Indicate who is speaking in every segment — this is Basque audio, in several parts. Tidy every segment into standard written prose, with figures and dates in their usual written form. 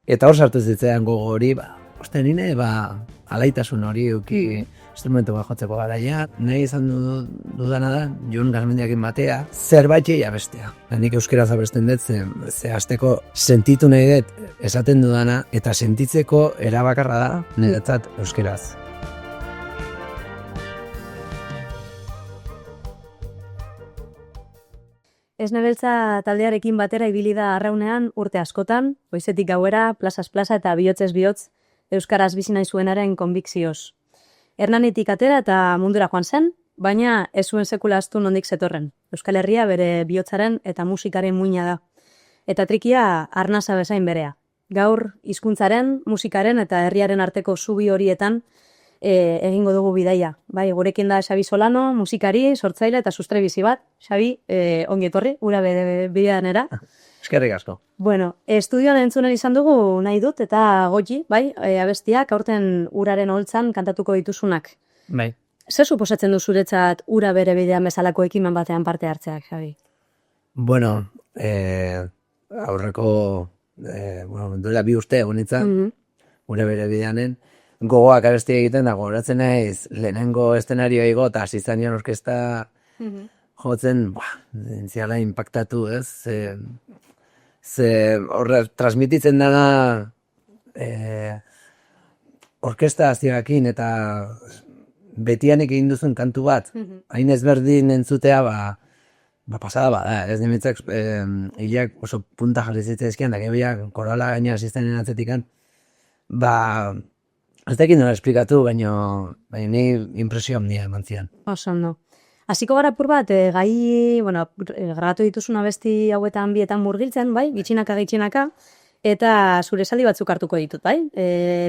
Speaker 1: Eta hor sartu zitzaidan gogo hori, nire, alaitasun hori instrumentu bat jotzeko garaia, nahi izan dudana da, Jon Garmendiakin batea, zerbait abestea. Nik euskeraz abesten dut, ze hasteko sentitu nahi dut esaten dudana, eta sentitzeko erabakarra da, niretzat euskeraz.
Speaker 2: Esne Beltza taldearekin batera ibili da Arraunean urte askotan, goizetik gauera, plazaz plaza eta bihotzez bihotz, euskaraz bizi nahi zuenaren konbikzioz. Hernanetik atera eta mundura joan zen, baina ez zuen sekula ahaztu nondik zetorren. Euskal Herria bere bihotzaren eta musikaren muina da. Eta trikia arnasa bezain berea. Gaur hizkuntzaren, musikaren eta herriaren arteko zubi horietan egingo dugu bidaia. Bai, gurekin da Xabi Solano, musikari, sortzaile eta sustrai bizi bat. Xabi, ongi etorri, ura bere bideanera.
Speaker 1: Eskerrik asko.
Speaker 2: Bueno, estudioan entzunen izan dugu nahi dut eta goiti, bai, abestiak aurten uraren holtzan kantatuko dituzunak.
Speaker 1: Bai.
Speaker 2: Zer suposatzen du zuretzat ura bere bidean bezalako ekimen batean parte hartzeak, Xabi?
Speaker 1: Bueno, aurreko, duela 2 urte egonitza, ura bere bideanen, gogoak abesti egiten da, gogoratzen naiz, lehenengo eszenarioa igo, eta hasi zanean orkesta jotzen, ziala impactatu, ez? Ze horre transmititzen dana orkesta hasierakin eta betianek egin duzun kantu bat, hain ezberdin entzutea, pasada bada, ez nimetzak hilak oso punta jarri zitzaizkian, da gehiago korala gaina asistenen atzetikan, ez da ekin nola esplikatu, baina ni impresio handia eman zian.
Speaker 2: Oso ondo. Hasiko gara apur bat, grabatu dituzun abesti hauetan bietan murgiltzen, bai, gitxinaka, eta zure esaldi batzuk hartuko ditut, bai?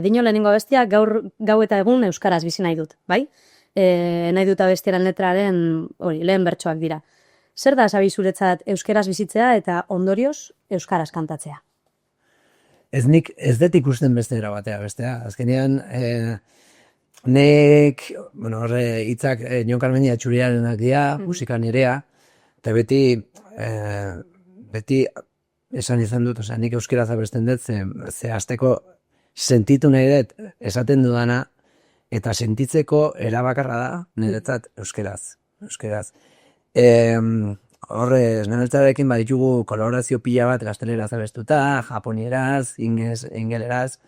Speaker 2: Dino lehenengo abestia gau eta egun euskaraz bizi nahi dut, bai? Nahi dut abestiaren letraren, lehen bertsoak dira. Zer da, Xabi, zuretzat euskaraz bizitzea eta ondorioz euskaraz kantatzea?
Speaker 1: Ez dut ikusten beste era batea bestea. Azkenean, nek, hitzak Jon Garmendia txuriarenak dira, musika nirea, eta beti esan izan dut, nik euskeraz abesten dut, ze hasteko sentitu nahi dut esaten dudana, eta sentitzeko erabakarra da, niretzat euskeraz. Esne Beltzarekin baditugu kolaborazio pila bat gazteleraz abestuta, japonieraz, ingeleraz.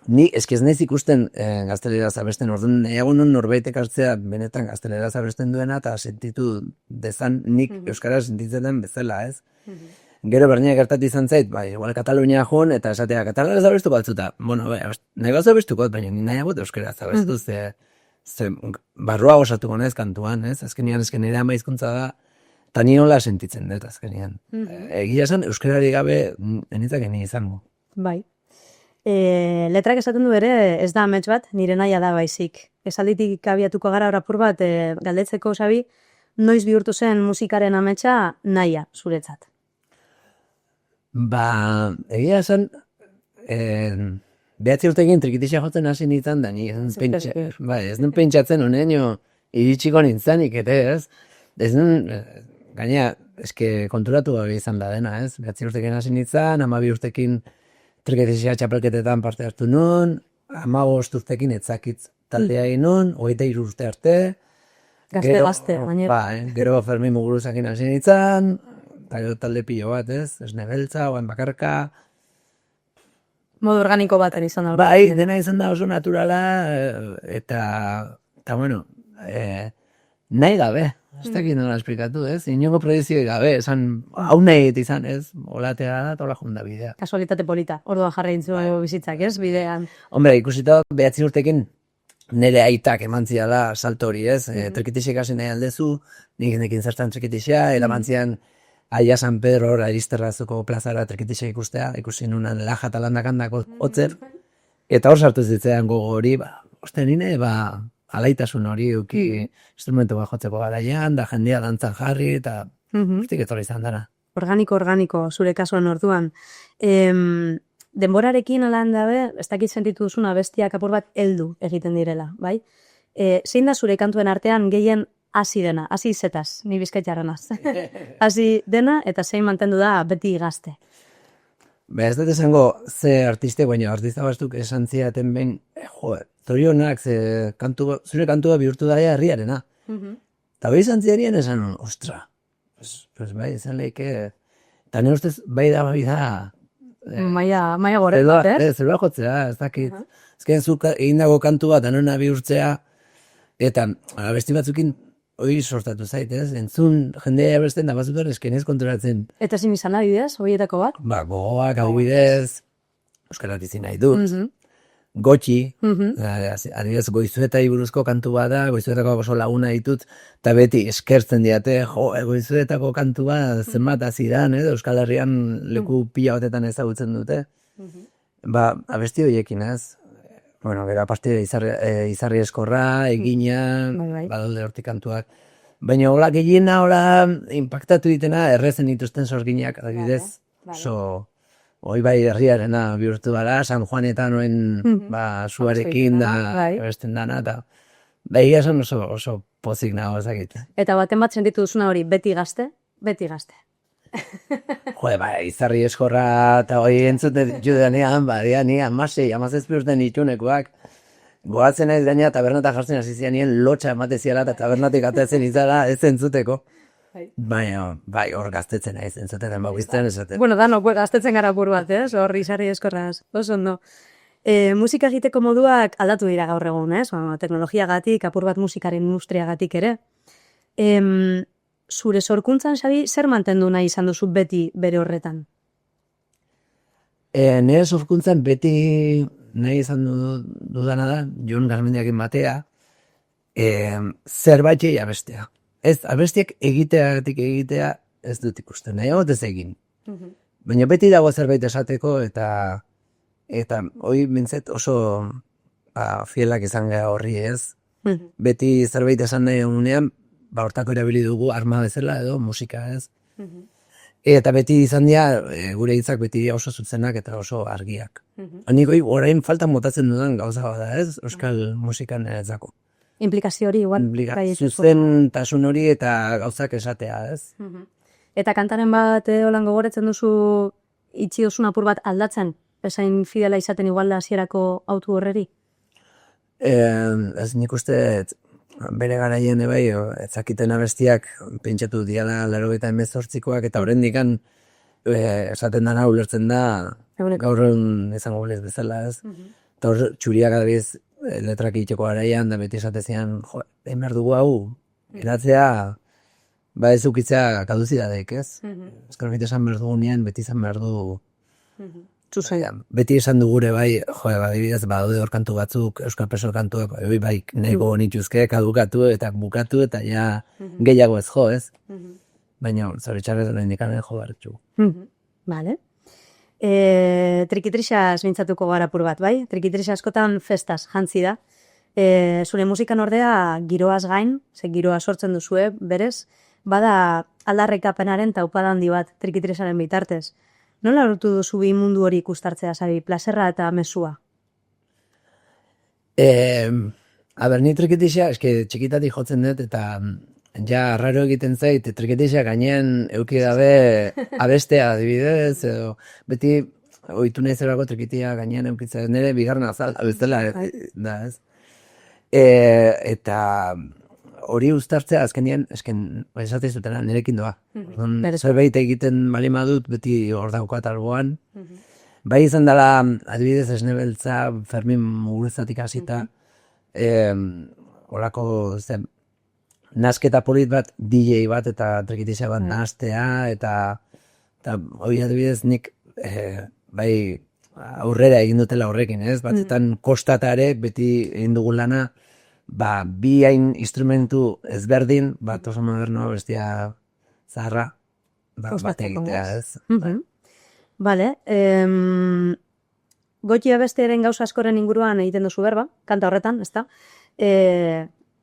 Speaker 1: Ni ez naiz ikusten gazteleraz abesten, orduan egun norbaitek hartzea benetan gazteleraz abesten duena, eta sentitu dezan nik euskaraz sentitzen den bezala, ez? Gero berdina gertatu izan zait, igual Katalunia joan, eta esatea katalaraz abestu baltzuta. Nahi gauza abestuko, baina nahi agut euskaraz abestu, ze barroa osatuko nez kantuan, ez? Azkenian nire ama hizkuntza da, eta ni nola sentitzen dut azkenian. Egia esan, euskarari gabe enitzak eni izango.
Speaker 2: Bai. Letrak esaten du ere, ez da amets bat, nire nahia da baizik. Esalditik abiatuko gara horapur bat, galdetzeko, Xabi, noiz bihurtu zen musikaren ametsa nahia zuretzat?
Speaker 1: Egia esan, 9 urtekin trikitixa jotzen hasi nintzen, da ni ez den pentsatzen honeño iritsiko nintzanik, ez? Ez den, gaina, eske konturatu gabe izan da dena, ez? 9 urtekin hasi nintzen, 12 urtekin trikitixa txapelketetan parte hartu nun, 15 urtekin etzakitz taldea egin nun, 23 urte arte.
Speaker 2: Gazte, baina.
Speaker 1: Gero Fermin Muguruzakin hasi nintzen, eta gero talde pilo bat, ez? Esne Beltza, Oain Bakarka.
Speaker 2: Modu organiko baten izan da.
Speaker 1: Bai, dena izan da oso naturala, eta nahi gabe, ez dakit nola esplikatu, ez? Inongo predizioi gabe, esan, hau nahi izan, ez? Olatea da, eta hola junda bidea.
Speaker 2: Kasualitate polita, orduan jarri intzu bizitzak, ez? Bidean.
Speaker 1: Hombre, ikusita 9 urtekin nire aitak eman ziala salto hori, ez? Trikitixek hasi nahi aldezu, nik nekin zertan trikitixa, eramantzian Aia San Pedro hor Aristerrazuko plazara trikitixa ikustea, ikusi nunan laja eta landakandako hotzer, eta hor sartu zitzaidan gogo hori, nire, alaitasun hori instrumentu bat jotzeko garaian, da jendea dantzan jarri, eta ustik etorri izan dara.
Speaker 2: Organiko, zure kasuan orduan. Denborarekin alan dabe, ez dakit sentitu duzuna bestiak apur bat heldu egiten direla, bai? Zein da zure kantuen artean gehien hasi dena, hasi izetaz, ni bizkaitxarrenaz. Hasi dena eta zein mantendu da beti gazte.
Speaker 1: Ez dut esango ze artistek, baina artista batzuk esan zidaten behin, zorionak, zure kantua bihurtu daia herriarena. Eta bai izan zidarien esan, ostra, pues bai, izan lehike, eta nire ustez bai da
Speaker 2: Maia gore bat,
Speaker 1: zelua jotzea, ez dakit. Ezken zuk egin dago kantua danona bihurtzea, eta abesti batzukin hori sortatu zait, ez? Entzun jendea abesten da batzutan esken ez konturatzen.
Speaker 2: Eta zin izan adibidez, horietako bat?
Speaker 1: Gogoak, hau bidez, euskaraz bizi nahi dut, gotxi, adibidez Goizuetai buruzko kantu bada, Goizuetako oso laguna ditut, eta beti eskertzen diate, Goizuetako kantua zenbat azidan, Euskal Herrian leku pila batetan ezagutzen dute. Abesti horiekin, ez? Bueno, gero aparte izarri eskorra, egina, badaude hortik kantuak. Baina hola gehiena, hola impactatu ditena, errezen dituzten sorginak, adibidez, hoi bai herriarena bihurtu dara, San Juanetan noen suarekin da, ebesten dana, eta behi esan oso pozik nago ezakit.
Speaker 2: Eta baten bat sentitu duzuna hori, beti gazte? Beti gazte.
Speaker 1: Izarri eskorra eta hoi entzuten judeanean, ni 16 urten itunekoak. Goatzen ez daina tabernata jartzen hasi zianien lotxa emateziala eta tabernatik atatzen izala ez entzuteko. Baina, hor gaztetzen naiz, entzuteten izten esaten.
Speaker 2: Bueno, gaztetzen gara buru bat, hor izarri eskorraz, oso ondo. Musika egiteko moduak aldatu dira gaur egun, teknologiagatik, apur bat musikaren industriagatik ere. Zure sorkuntzan, Xabi, zer mantendu nahi izan duzu beti bere horretan?
Speaker 1: Nire sorkuntzan beti nahi izan dudana da, Jon Garmendiakin batea, zerbait abestea. Ez, abestiak egitea ez dut ikusten, nahi ez egin. Baina beti dago zerbait esateko eta hoi bintzet oso fielak izan gara horri ez. Beti zerbait esan nahi egunean, hortako erabili dugu arma bezala edo musika ez. Eta beti izan dira, gure hitzak beti oso zutzenak eta oso argiak. Nik orain faltan botatzen dudan gauza bada ez, euskal musikan eretzako.
Speaker 2: Implikazio hori, igual.
Speaker 1: Zuzen tasun hori eta gauzak esatea, ez?
Speaker 2: Eta kantaren bat holan gogoretzen duzu itxi duzun apur bat aldatzen? Esain fidela izaten igual da hasierako autu horreri?
Speaker 1: Ez nik uste bere garaien bai, ezakiten abestiak pentsatu diala 98koak eta horrendikan esaten dana ulertzen da gaur izango bolez bezala, ez? Eta hor txuriak adabiz letrak egiteko garaian, da beti esatezian, egin behar dugu hau, eratzea, ez ukitzea kaduzidadek, ez? Ezkar beti esan behar dugu nian, beti izan behar du... Beti esan dugure bai, bidez, badaude hor kantu batzuk, euskal preso kantuak, bai, nahiko nituzke, kadukatu eta bukatu, eta ja gehiago ez jo, ez? Baina, zoritxarrez indikanen jo barretxu.
Speaker 2: Vale. Trikitrisaz mintzatuko gara apur bat, bai? Trikitrisaz askotan festaz jantzi da. Zure musikan ordea giroaz gain, giroa sortzen duzue, berez, bada aldarrikapenaren taupada handi bat trikitrisaren bitartez. Nola lortu duzu bi mundu hori ikustartzea, Xabi, plazerra eta mesua?
Speaker 1: Ni trikitisa, txikitatik jotzen dut, eta ja raro egiten zait, trikitisa gainean euki dabe abestea adibidez, edo beti ohitu nahi zerako trikitia gainean eukitzen, nire bigarren azala bezala da, ez? Eta hori uztartzea azkenean, esate zutena, nirekin doa. Zerbait egiten bali madut, beti hor daukat alboan. Bai izan dela, adibidez, Esnebeltza, Fermin Muguruzatik hasita, horako nasketa polit bat, DJ bat eta trikitisa bat nahastea, eta hori adibidez nik bai aurrera egin dutela horrekin, ez? Batzetan kostatare, beti egin dugun lana, bi hain instrumentu ezberdin, bat oso moderno, bestia zaharra, bat egitea, ez?
Speaker 2: Bale, Goiti abestiaren gauza askoren inguruan egiten duzu berba, kanta horretan, ezta?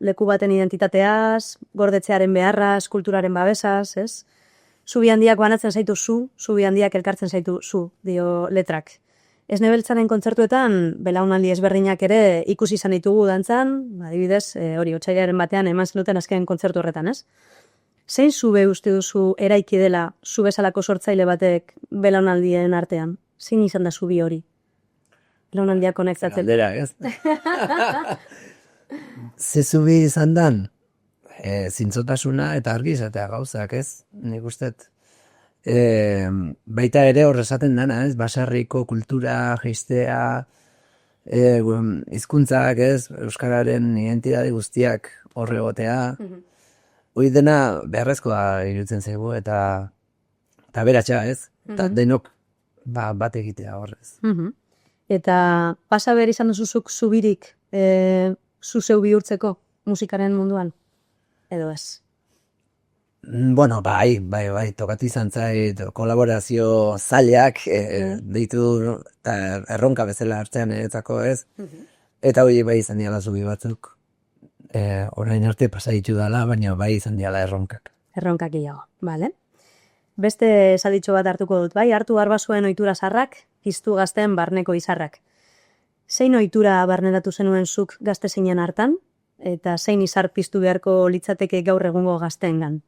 Speaker 2: Leku baten identitateaz, gordetzearen beharraz, kulturaren babesaz, ez? Zubi handiak banatzen zaitu zubi handiak elkartzen zaitu dio letrak. Esnebeltzaren kontzertuetan, belaunaldi ezberdinak ere ikusi izan ditugu dantzan, adibidez, hori, otsailaren batean eman zenuten azken kontzertu horretan, ez? Zein zube uste duzu eraiki dela zu bezalako sortzaile batek belaunaldien artean? Zein izan da zubi hori? Belaunaldiak konektatzen.
Speaker 1: Galdera, ez? Ze zubi izan dan? Zintzotasuna eta argi izatea gauzak, ez? Nik usteet. Baita ere horrezaten dana, ez? Basarriko kultura, geistea, hizkuntzak, ez? Euskararen identitate guztiak horregotea. Hoi dena beharrezkoa iruditzen zaigu eta beratxa, ez? Eta denok bat egitea horrez.
Speaker 2: Eta pasa behar izan duzuzuk zubirik zuzeu bihurtzeko musikaren munduan? Edo ez?
Speaker 1: Bueno, bai, tokatu izan zait, kolaborazio zailak deitu eta erronka bezala hartzean eretzako, ez? Eta hori bai izan diala zubi batzuk. Orain arte pasa ditu dela, baina bai izan diala erronkak.
Speaker 2: Erronkak gehiago, bale? Beste esaditxo bat hartuko dut, bai? Hartu barbazuen ohitura zarrak, piztu gazteen barneko izarrak. Zein ohitura barneratu zenuen zuk gazte zinen hartan? Eta zein izar piztu beharko litzateke gaur egungo gazteengan?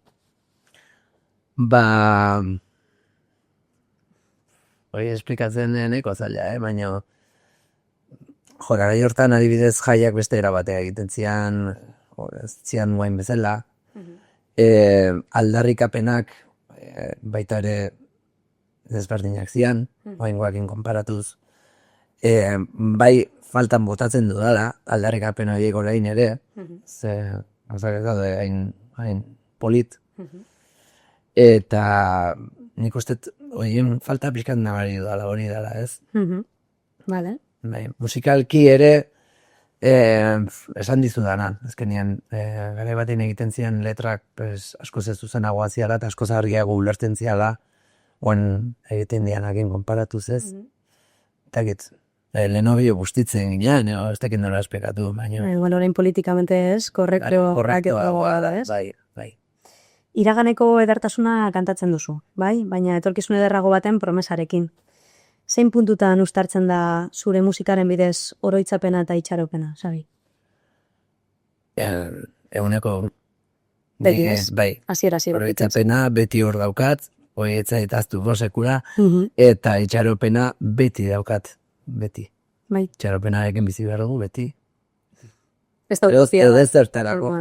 Speaker 1: Hori esplikatzen nahiko zaila, baina garai hortan adibidez jaiak beste erabatea egiten zian guain bezala. Aldarrikapenak baita ere desberdinak zian, guaingoakin konparatuz. Bai faltan botatzen dudala, aldarrikapen horiek orain ere, ze gauzak ez daude hain polit. Eta nik uste horien falta pixkat nabari dudala hori dela, ez?
Speaker 2: Vale.
Speaker 1: Bai, musikalki ere esan dizudana, azkenean garai batean egiten zian letrak askoz ez zuzenagoa ziala eta askoz argiago ulertzen ziala oen egiten dianakin konparatuz, ez? Eta gitz, lehenobio bustitzen ginean, ez dakit nola espekatu, baina...
Speaker 2: Igual orain politikamente ez, korrektoa da, ez?
Speaker 1: Bai.
Speaker 2: Iraganeko edertasuna kantatzen duzu, bai? Baina etorkizun ederrago baten promesarekin. Zein puntutan uztartzen da zure musikaren bidez oroitzapena eta itxaropena, Xabi?
Speaker 1: Eguneko
Speaker 2: Beti ez?
Speaker 1: Bai.
Speaker 2: Hasiera.
Speaker 1: Oroitzapena beti hor daukat, hori etzaitaztu bosekura, eta itxaropena beti daukat, beti.
Speaker 2: Bai.
Speaker 1: Itxaropenarekin bizi behar dugu, beti.
Speaker 2: Ez da utopia.
Speaker 1: Edo ez zertarako.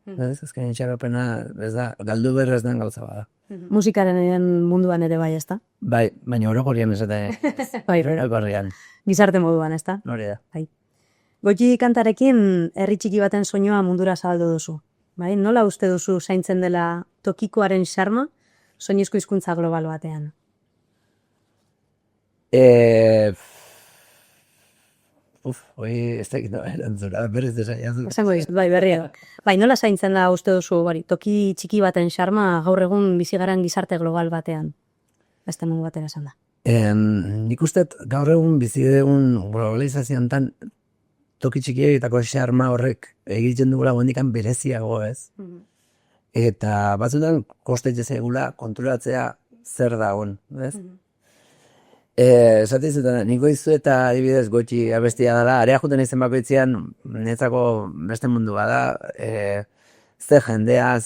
Speaker 1: Ez azken itxaropena, ez da, galdu berrez den gauza bada.
Speaker 2: Musikaren munduan ere bai, ez da?
Speaker 1: Bai, baina orokorian esaten.
Speaker 2: Bai,
Speaker 1: barrian.
Speaker 2: gizarte moduan, ez da?
Speaker 1: Hori da.
Speaker 2: Bai. Goiti kantarekin herri txiki baten soinua mundura zabaldu duzu. Bai, nola uste duzu zaintzen dela tokikoaren xarma soinezko hizkuntza global batean?
Speaker 1: Hoi, ez dakit erantzura, berriz desaiazu.
Speaker 2: Esango dizut, bai, berria. Bai, nola zaintzen da uste duzu, toki txiki baten xarma gaur egun bizigaran gizarte global batean? Beste mundu batera esan da.
Speaker 1: Nik uste gaur egun bizi egun globalizazioan tan toki txikietako xarma horrek egiten dugula gondikan bereziago, ez? Eta batzutan kostetxe zegula konturatzea zer dagoen, ez? Esate izutan, niko izu eta adibidez gotxi abestia dela, area juten izen bakoitzean netzako beste mundu bada, ze jendea,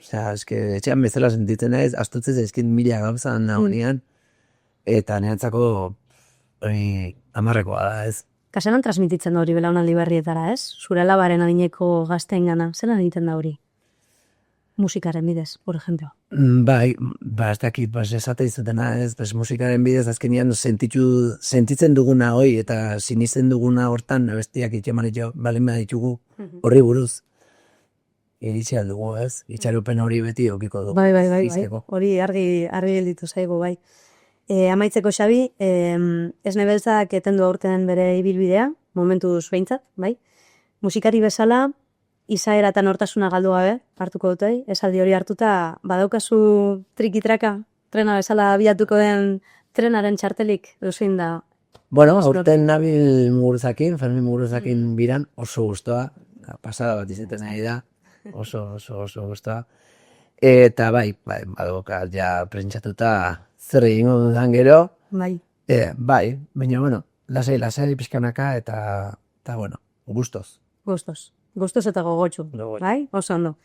Speaker 1: etxean bezala sentitzen ez, astutzez ezkin mila gauzan nagoenean, eta netzako amarrekoa da, ez?
Speaker 2: Kasenan transmititzen da hori belaunaldi berrietara, ez? Zure alabaren adineko gazteen gana, zelan egiten da hori? Musikaren bidez, por ejemplo.
Speaker 1: Bai, ez dakit, esate izutena ez, musikaren bidez azkenean sentitzen duguna hoi eta sinisten duguna hortan bestiak itxemaritxo balen ditugu horri buruz. Iritsi aldugu, ez? Itxarupen hori beti okiko dugu.
Speaker 2: Bai. Hori argi gelditu zaigu, bai. Amaitzeko, Xabi, Esne Beltzak eten du aurten bere ibilbidea, momentuz behintzat, bai? Musikari bezala, izaera eta nortasuna galdu gabe, hartuko dutei, esaldi hori hartuta, badaukazu trikitraka, trena bezala abiatuko den trenaren txartelik, duzuin da?
Speaker 1: Bueno, aurten nabil Muguruzakin, Fermin Muguruzakin biran, oso gustoa, pasada bat izaten nahi da, oso gustoa. Eta bai, badaukat ja prentsatuta zer egingo dudan gero.
Speaker 2: Bai.
Speaker 1: Bai, baina, bueno, lasai pixkanaka eta bueno, gustoz.
Speaker 2: Gustoz eta gogotxu, bai? Oso ondo.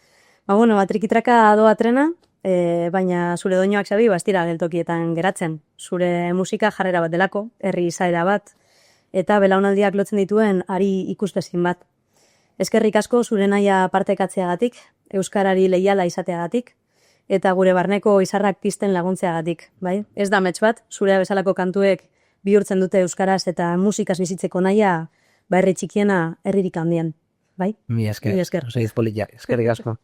Speaker 2: Ba, bueno, trikitraka doa trena, baina zure doinoak Xabi bastira geltokietan geratzen. Zure musika jarrera bat delako, herri izaera bat, eta belaunaldiak lotzen dituen ari ikustezin bat. Eskerrik asko zure nahia partekatzeagatik, euskarari leiala izateagatik, eta gure barneko izarrak pizten laguntzeagatik, bai? Ez da amets bat, zure bezalako kantuek bihurtzen dute euskaraz eta musikaz bizitzeko nahia, herri txikiena herririk handien, bai?
Speaker 1: Mi esker.
Speaker 2: Mi esker.
Speaker 1: Oso izpolitia. Eskerrik asko.